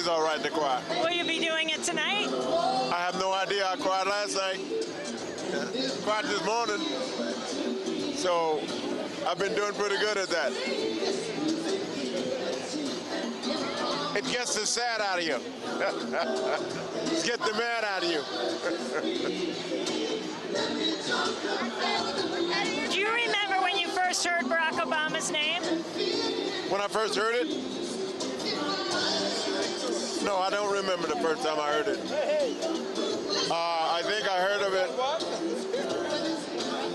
always all right to cry. Will you be doing it tonight? I have no idea. I cried last night. Cried this morning. So I've been doing pretty good at that. It gets the sad out of you. It gets the mad out of you. Do you remember when you first heard Barack Obama's name? When I first heard it? No, I don't remember the first time I heard it. I think I heard of it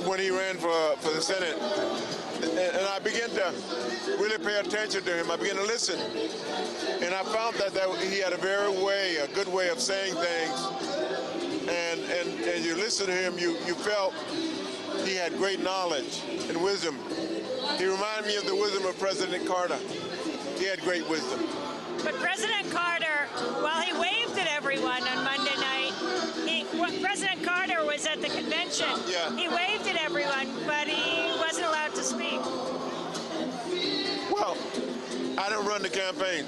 when he ran for the Senate. And I began to really pay attention to him. I began to listen. And I found that he had a good way of saying things. And you listen to him, you felt he had great knowledge and wisdom. He reminded me of the wisdom of President Carter. He had great wisdom. But President Carter, while he waved at everyone on Monday night, President Carter was at the convention. Yeah. He waved at everyone, but he wasn't allowed to speak. Well, I don't run the campaign.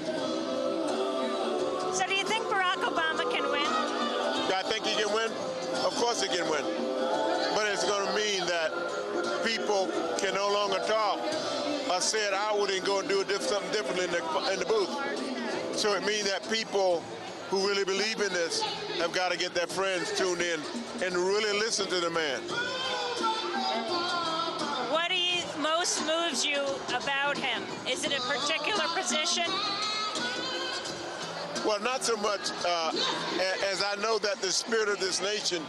So do you think Barack Obama can win? Do I think he can win? Of course he can win. But it's going to mean that people can no longer talk. I said I wouldn't go and do something differently in the booth. So it means that people who really believe in this have got to get their friends tuned in and really listen to the man. What most moves you about him? Is it a particular position? Well, not so much as I know that the spirit of this nation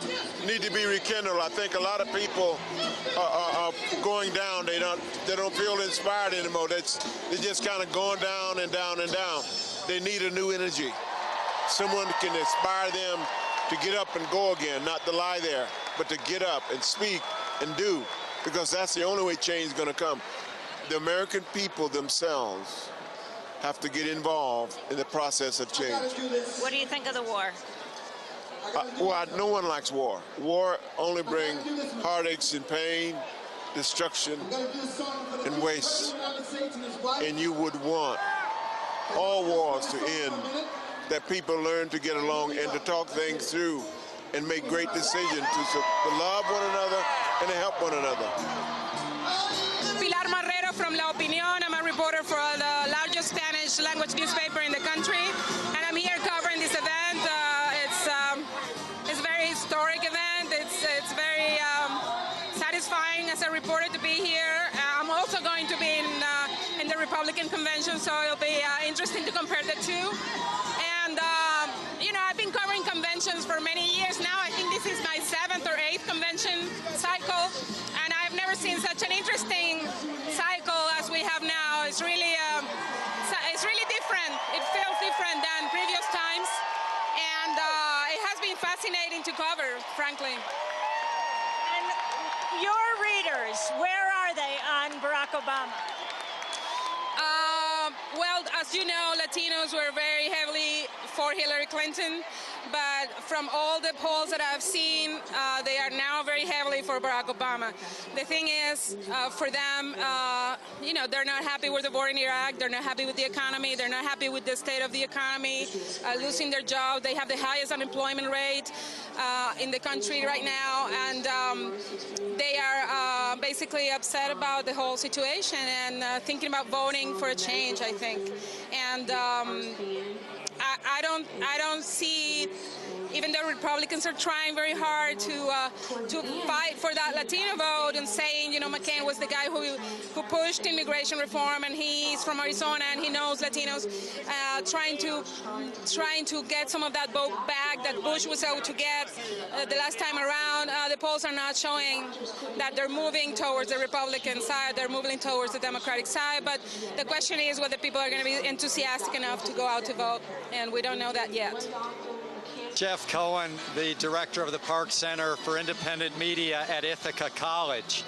need to be rekindled. I think a lot of people are going down. They don't feel inspired anymore. They're just kind of going down and down and down. They need a new energy. Someone can inspire them to get up and go again, not to lie there, but to get up and speak and do, because that's the only way change is going to come. The American people themselves have to get involved in the process of change. What do you think of the war? Well, no one likes war. War only brings heartaches and pain, destruction, and waste. And you would want all wars to end, that people learn to get along and to talk things through and make great decisions to love one another and to help one another. From La Opinión. I'm a reporter for the largest Spanish language newspaper in the country, and I'm here covering this event. It's a very historic event. It's very satisfying as a reporter to be here. I'm also going to be in the Republican convention, so it'll be interesting to compare the two. And you know, I've been covering conventions for many years now. I think this is my 7th or 8th convention cycle, and I've never seen such an interesting cycle as we have now. It's really different. It feels different than previous times, and it has been fascinating to cover, frankly. And your readers, where are they on Barack Obama? Well, as you know, Latinos were very heavily for Hillary Clinton, but from all the polls that I've seen, they are now very heavily for Barack Obama. The thing is, for them, you know, they're not happy with the war in Iraq, they're not happy with the economy, they're not happy with the state of the economy, losing their job. They have the highest unemployment rate in the country right now, and they are basically upset about the whole situation and thinking about voting for a change, I think. And I don't see, even though Republicans are trying very hard to fight for that Latino vote and saying, you know, McCain was the guy who pushed immigration reform, and he's from Arizona and he knows Latinos, trying to get some of that vote back that Bush was able to get the last time around. The polls are not showing that they're moving towards the Republican side. They're moving towards the Democratic side. But the question is whether people are going to be enthusiastic enough to go out to vote, and we don't know that yet. Jeff Cohen, the director of the Park Center for Independent Media at Ithaca College.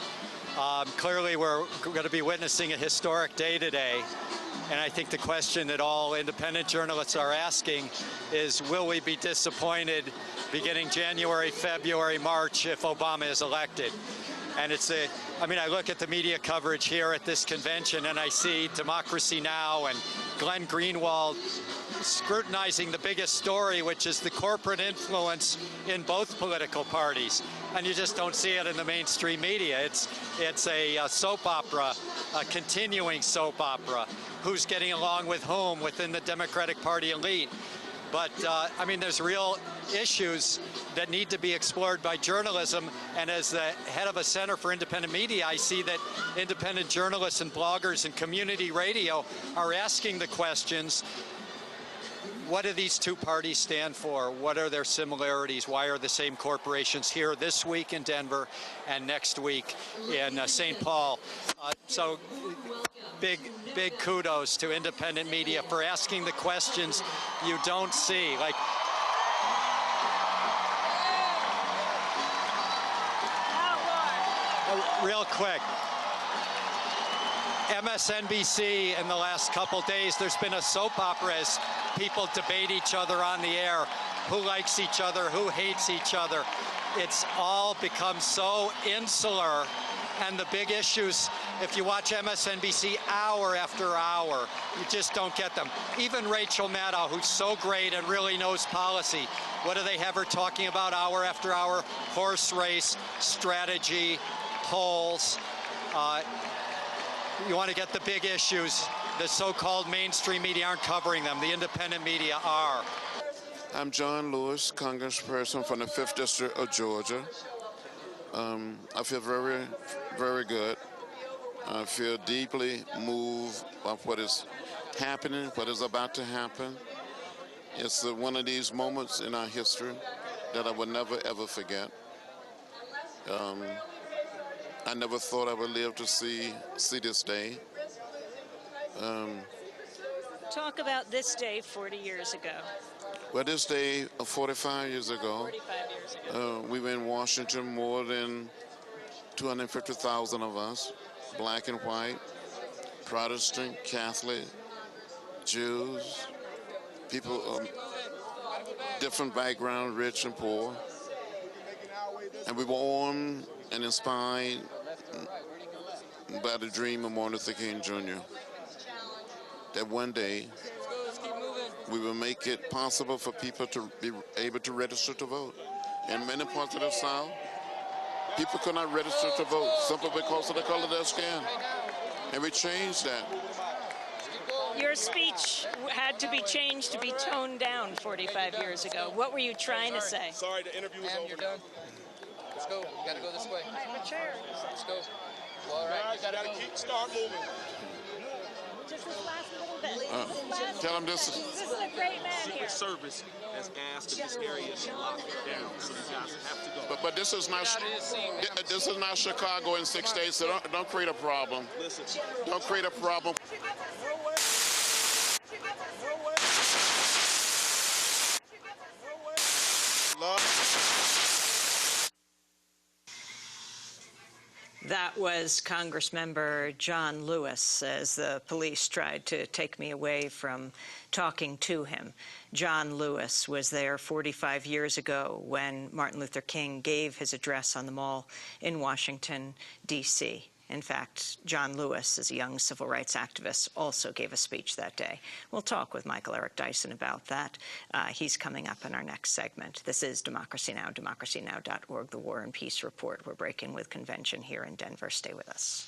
Clearly, we're going to be witnessing a historic day today, and I think the question that all independent journalists are asking is, will we be disappointed beginning January, February, March if Obama is elected? And I mean, I look at the media coverage here at this convention, and I see Democracy Now! And Glenn Greenwald scrutinizing the biggest story, which is the corporate influence in both political parties. And you just don't see it in the mainstream media. It's a soap opera, a continuing soap opera. Who's getting along with whom within the Democratic Party elite? But, I mean, there's real issues that need to be explored by journalism. And as the head of a Center for Independent Media, I see that independent journalists and bloggers and community radio are asking the questions, what do these two parties stand for? What are their similarities? Why are the same corporations here this week in Denver and next week in St. Paul? So big kudos to independent media for asking the questions you don't see. Like, real quick, MSNBC in the last couple days, there's been a soap opera as people debate each other on the air. Who likes each other? Who hates each other? It's all become so insular. And the big issues, if you watch MSNBC hour after hour, you just don't get them. Even Rachel Maddow, who's so great and really knows policy, what do they have her talking about hour after hour? Horse race, strategy, polls. You want to get the big issues. The so-called mainstream media aren't covering them. The independent media are. I'm John Lewis, congressperson from the 5th District of Georgia. I feel very, very good. I feel deeply moved by what is happening, what is about to happen. It's one of these moments in our history that I will never, ever forget. I never thought I would live to see this day. Talk about this day 40 years ago. Well, this day, 45 years ago, 45 years ago. we were in Washington, more than 250,000 of us, black and white, Protestant, Catholic, Jews, people of different background, rich and poor. And we were armed and inspired by the dream of Martin Luther King Jr. That one day we will make it possible for people to be able to register to vote. In many parts of the South, people could not register to vote simply because of the color of their skin. And we changed that. Your speech had to be changed to be toned down 45 years ago. What were you trying to say? Sorry, the interview is over. You're done. Let's go. We gotta go this way. Let's go. Well, all right. Guys, you gotta start moving. Just this last little bit. Tell them this. This is a great man here. Secret Service has asked if this area is locked down, so you guys have to go. But this is not Chicago in 6 days, so don't create a problem. Listen. Don't create a problem. That was Congressmember John Lewis as the police tried to take me away from talking to him. John Lewis was there 45 years ago when Martin Luther King gave his address on the Mall in Washington, D.C. In fact, John Lewis, as a young civil rights activist, also gave a speech that day. We'll talk with Michael Eric Dyson about that. He's coming up in our next segment. This is Democracy Now!, democracynow.org, the War and Peace Report. We're breaking with convention here in Denver. Stay with us.